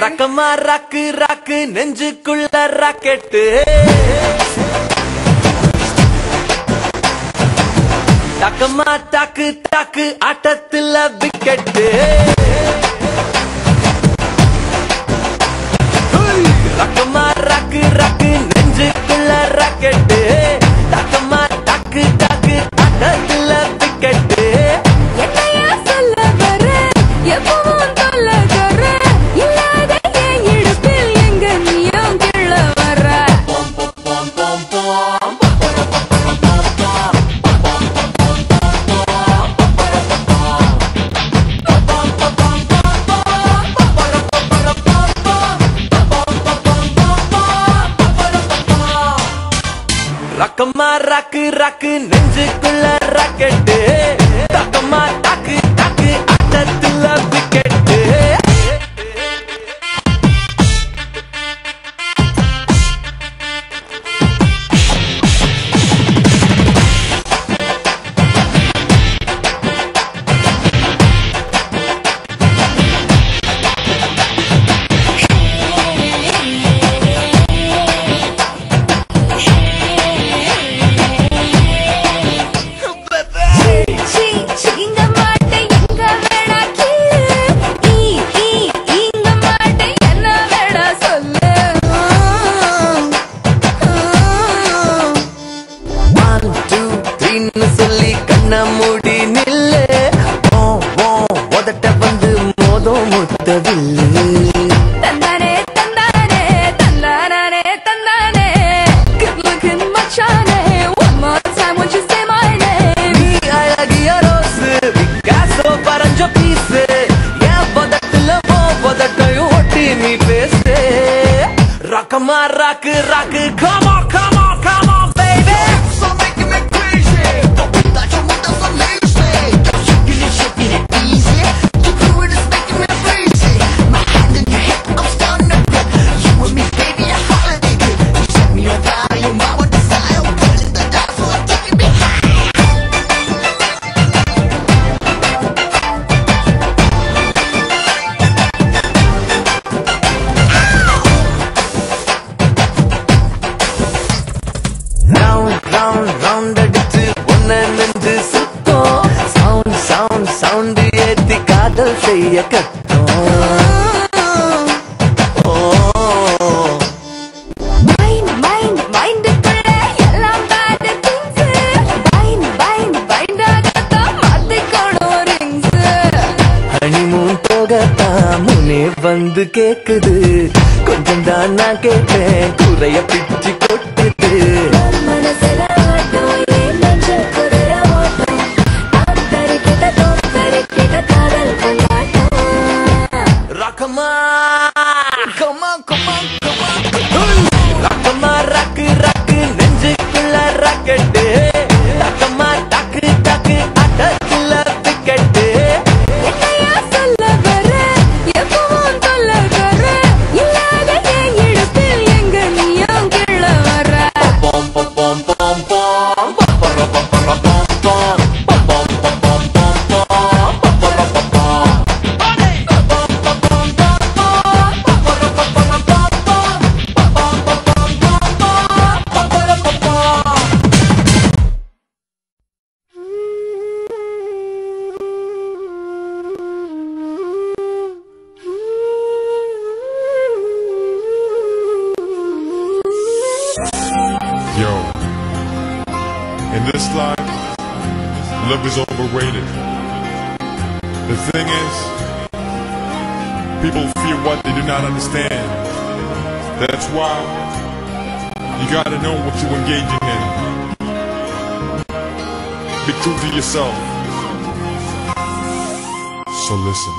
ரக்கமா ராக்கு ராக்கு நெஞ்சுக்குள்ள rocket டக்கமா dog dog ஆட்டத்துல wicket ரக்கமா ராக்கு ராக்கு நெஞ்சுக்குள்ள rocket டக்கமா dog dog ஆட்டத்துல wicket என்னையா சொல்ல வர எப்பவும் சொல்ல வர இல்லாத என் இடுப்பில் எங்க நீயும் கிள்ள வர தக்கமா ராக்கு ராக்கு நெஞ்சுக்குள்ள ராக்கெட்டு தக்கமா டாக்கு டாக்கு அட்டத்துல விக்கெட்டு சொல்லி கண்ண மூடி நில்லு உதட்ட வந்து மோதம் முத்தவில்லு தந்தானே தந்தானே தந்தானே தந்தானே good looking மச்சானே one more time won't you say my name நீ அழகிய ரோஸ் பிகாசோ பரஞ்ச பீஸ் என் உதட்டுல உதட்டையும் ஒட்டி நீ பேசு ரக்கமா ராக்கு ராக்கு come on come on come on baby so making me crazy don't be that you want to lazy just shaking it easy you do it is making me crazy my hand in your hip I'm starting to grip you and me baby a holiday trip you set me on fire your mama desire pulling the dance floor taking me high round அடிச்சு ஒன்ன நெஞ்சு சுத்தம் sound ஏத்தி காதல் செய்ய கத்தோம் மைண்டுக்குள்ள எல்லாம் bad things bind ஆகத்தான் மாத்திக்கணும் rings honeymoon போகத்தான் முனே வந்து கேக்குது கொஞ்சம் தான் நான் கேட்டேன் குறைய பிச்சு கொட்டுது மனசுல ஆட்டம் ஏன் நெஞ்சு குதிரை ஓட்டம் தரிக்கிட்ட காதல் கொண்டாட்டம் ரக்கமா ரக்கமா ராக்கு ராக்கு நெஞ்சுக்குள்ள ராக்கெட்டு தக்கமா டாக்கு டாக்கு அட்டத்துல விக்கெட்டு என்னையா சொல்ல வர எப்பவும் தொல்ல வர இல்லாத என் இடுப்பில் எங்க நீயும் கிள்ள வர pom pom pom pom pom pom pom pom pom pom Yo, in this life, love is overrated. The thing is, people fear what they do not understand. That's why you gotta know what you're engaging in. Be true to yourself. So listen.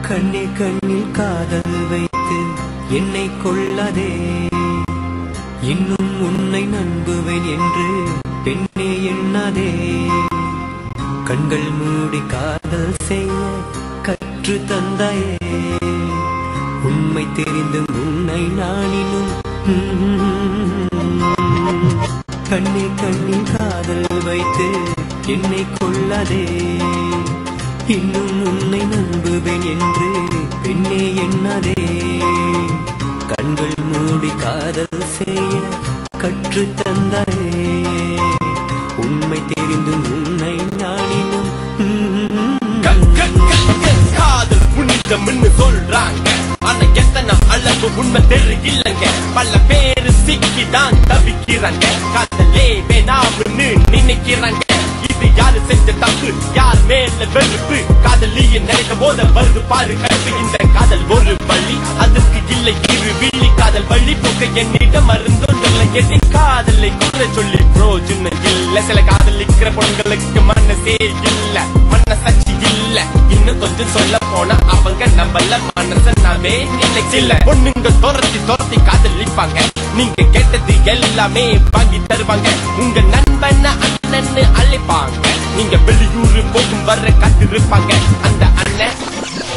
கண்ணே கண்ணில் காதல் வைத்து என்னை கொள்ளாதே இன்னும் உன்னை நம்புவேன் என்று பெண்ணே எண்ணாதே கண்கள் மூடி காதல் செய்ய கற்று தந்தாயே உண்மை தெரிந்தும் உன்னை நானினும் கண்ணே கண்ணில் காதல் வைத்து என்னை கொள்ளாதே இன்னும் உன்னை நம்புவேன் என்று பெண்ணே எண்ணாதே கண்கள் மூடி காதல் செய்ய கற்று தந்தாயே உண்மை தெரிந்தும் உன்னை நானினும் காதல் புனிதம்னு சொல்றாங்க ஆனா எத்தனை அளவு உண்மை தெரியலங்க பல பேரு சிக்கிதான் தவிக்கிறாங்க காதலே வேணாம்னு நினைக்கிறாங்க இது யாரு செஞ்ச தப்பு யார் மேல வெறுப்பு காதலியின் நினைக்கும் போத வருது பாரு கருப்பு இந்த காதல் ஒரு வழி அதுக்கு இல்லை இரு விழி காதல் வழி போக்க என்னிடம் மருந்தொன்றில்லை என் காதலை குறை சொல்லி பிரோஜனம் இல்ல சில காதலிக்கிற பொண்களுக்கு மனசே இல்ல மனசாட்சி இல்ல இன்னும் கொஞ்சம் சொல்ல போனா அவங்க நம்மள மனச நாமே நினைச்சில்ல பொண்ணுங்க துரத்தி துரத்தி காதலிப்பாங்க நீங்க கேட்டது எல்லாமே வாங்கி தருவாங்க. உங்க நண்பன் அண்ணன்னு அழைப்பாங்க. நீங்க வெளியூர் போகும் வர காத்திருப்பாங்க. அந்த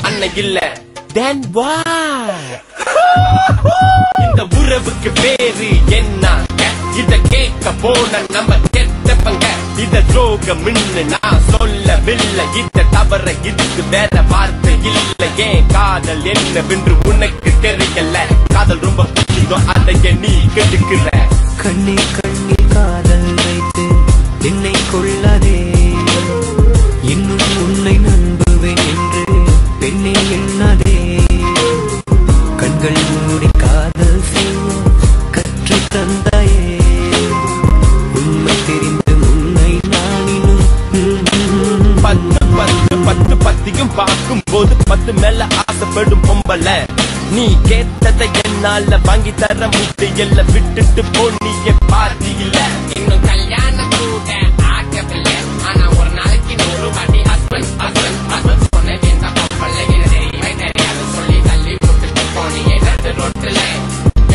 அண்ணன் இல்ல then what? இந்த உறவுக்கு பேரு என்ன? இத கேட்க போன நம்ம கெட்டப்பங்க. இத துரோகம்னு நான் சொல்லவில்லை. இத தவற இதுக்கு வேற வார்த்தை இல்லை. ஏன் காதல் என்னவென்று உனக்கு தெரியல. காதல் ரொம்ப பிடிக்கும், அதைய நீ கெடுக்கிற. கண்ணே கண்ணில் காதல் வைத்து என்னை கொள்ளாதே. இன்னும் உன்னை நம்புவேன் என்று பெண்ணே எண்ணாதே. கண்கள் மூடி காதல் செய்ய கற்று தந்தாயே. உண்மை தெரிந்து உன்னை நானினும் பத்தியும் பார்க்கும் போது 10 மேல ஆசைப்படும் பொம்பல. நீ கேட்டதை என்னால வாங்கி தர முடியல. விட்டுட்டு போனிய பாதி இல்ல. இன்னும் கல்யாணம் கூட ஆகவில்லை. ஆனா ஒரு நாளைக்கு 100 வாட்டி ஹஸ்பண்ட் ஹஸ்பண்ட் ஹஸ்பண்ட் சொன்னது இந்த பொம்பளை தெரியுமே தெரியாது சொல்லி தள்ளி விட்டுட்டு போனியே நடு ரோட்டுல.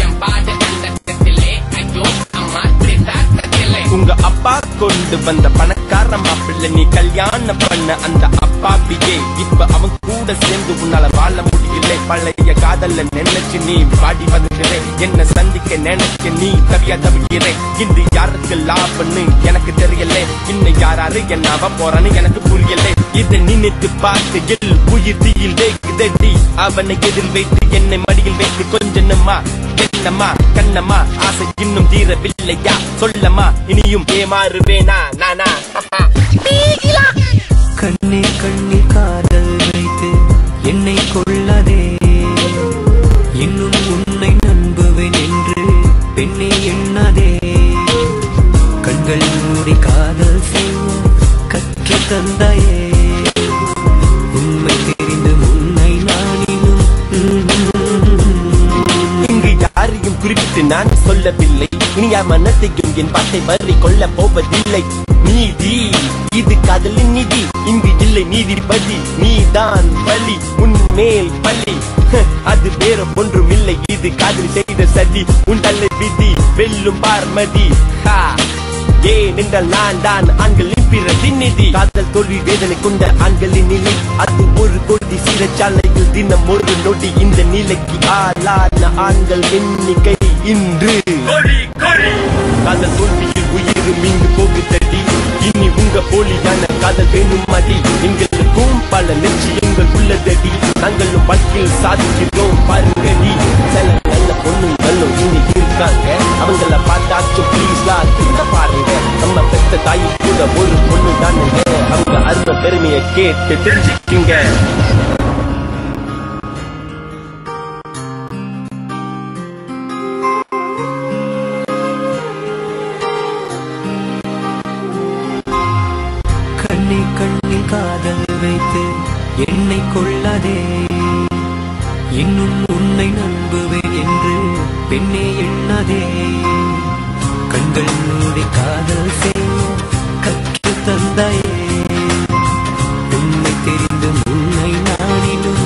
என் பாடு கண்டத்திலே ஐயோ அம்மா திட்டாட்டத்திலே. உங்க அப்பா கொண்டு வந்த பணக்கார மாப்பிள்ளை. நீ கல்யாணம் பண்ண அந்த அப்பாபியே இப்ப அவன் கூட சேர்ந்து உன்னால வாழ முடியல. பழைய காதல்ல நினைச்சு நீ பாடி வந்துடுற. என்ன சந்திக்க நினைச்சு நீ தவியா தவிக்கிற. இன்று யாருக்கு லாபம்னு எனக்கு தெரியல. இன்னும் யாராரு என்ன போறான்னு எனக்கு புரியல. இதை நினைத்து பார்த்து உயிர் தீயில் வேகுதடி. அவனை எதில் வைத்து என்னை மடியில் வைத்து கொஞ்சமா என்னம்மா கண்ணம்மா ஆசை இன்னும் தீரவில்லையா? சொல்லம்மா இனியும் ஏமாறுவேனா நானா? கண்ணே கண்ணில் காதல் வைத்து என்னை கொள்ளாதே. இன்னும் உன்னை நம்புவேன் என்று பெண்ணே எண்ணாதே. கண்கள் மூடி காதல் செய்ய கற்று தந்தாயே. உண்மை தெரிந்து உன்னை நானினும் இங்கு யாரையும் குறிப்பிட்டு நான் சொல்லவில்லை. இனி யார் மனத்தையும் என் பாட்டை வரி கொள்ள போவதில்லை. நீதி இது காதலின் நீதி. இங்கு இல்லை நீதிபதி. நீதான் பலி உன் மேல் பலி. அது வேற ஒன்றும் இல்லை. இது காதல் செய்த சதி. உன் தலை விதி வெல்லும் பார்மதி. ஏன் என்றால் நான் தான் ஆண்களின் பிரதிநிதி. காதல் தோல்வி வேதனை கொண்ட ஆண்களின் நிலை. அது ஒரு கோடி சிறைச்சாலையில் தினம் ஒரு நொடி. இந்த நிலைக்கு ஆளான ஆண்கள் எண்ணிக்கை இன்று காதல் தோல்வியில் உயிரும் இங்கு போகுதடி. இனி உங்க போலியான காதல் வேணும் மதி. எங்களுக்கும் பல லட்சியங்கள் உள்ளதடி. நாங்களும் வாழ்க்கையில் சாதிக்கிறோம் பாருங்கடி. சில நல்ல பொண்ணுங்களும் இனி இருக்காங்க. அவங்கள பார்த்தாச்சும் ப்ளீஸ்லா திரும்ப பாருங்க. நம்ம பெத்த தாயி கூட ஒரு பொண்ணு தானுங்க. அவங்க அருமை பெருமையை கேட்டு தெரிஞ்சுக்குங்க. கண்ணே கண்ணில் காதல் வைத்து என்னை கொள்ளாதே. இன்னும் உன்னை நம்புவேன் என்று பெண்ணே எண்ணாதே. கண்கள் மூடி காதல் செய்ய கற்று தந்தாயே. உண்மை தெரிந்து உன்னை நானினும்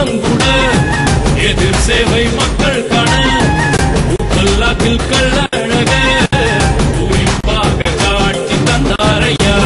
கூட்டம் கூட எதிர் சேவை மக்கள் காண ஊக்கல்லாக்கில் கள்ளழக குறிப்பாக காட்சி தந்தாரையா.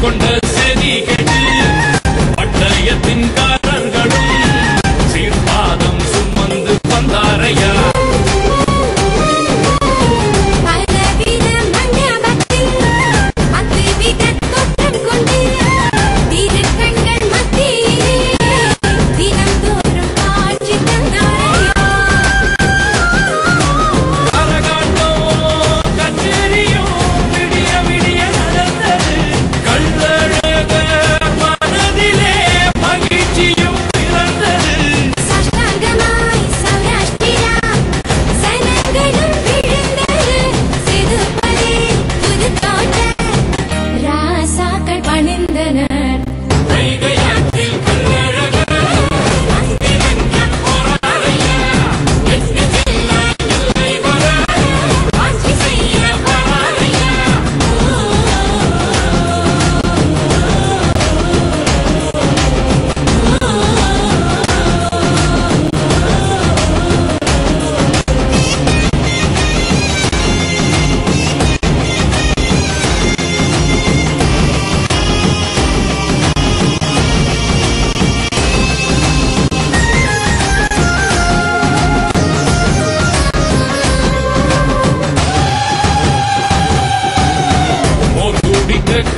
கொண்ட செதி கெட்டு பட்டயத்தின்காரர்களும் சீர்பாதம் சுமந்து வந்தாரையா.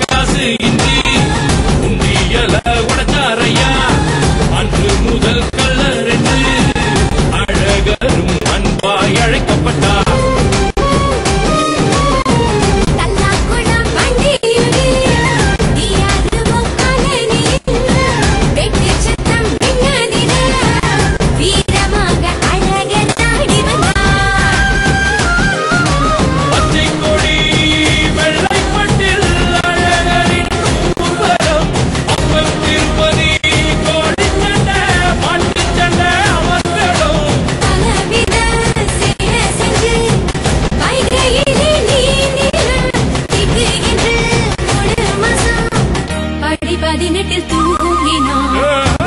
காசு இன்றி உண்டியல உடைச்சாரையா. அன்று முதல் கள்ளர் என்று அழகரும் அன்பாய் அழைக்கப்பட்டார். பதினெட்டில் தூங்கினான்.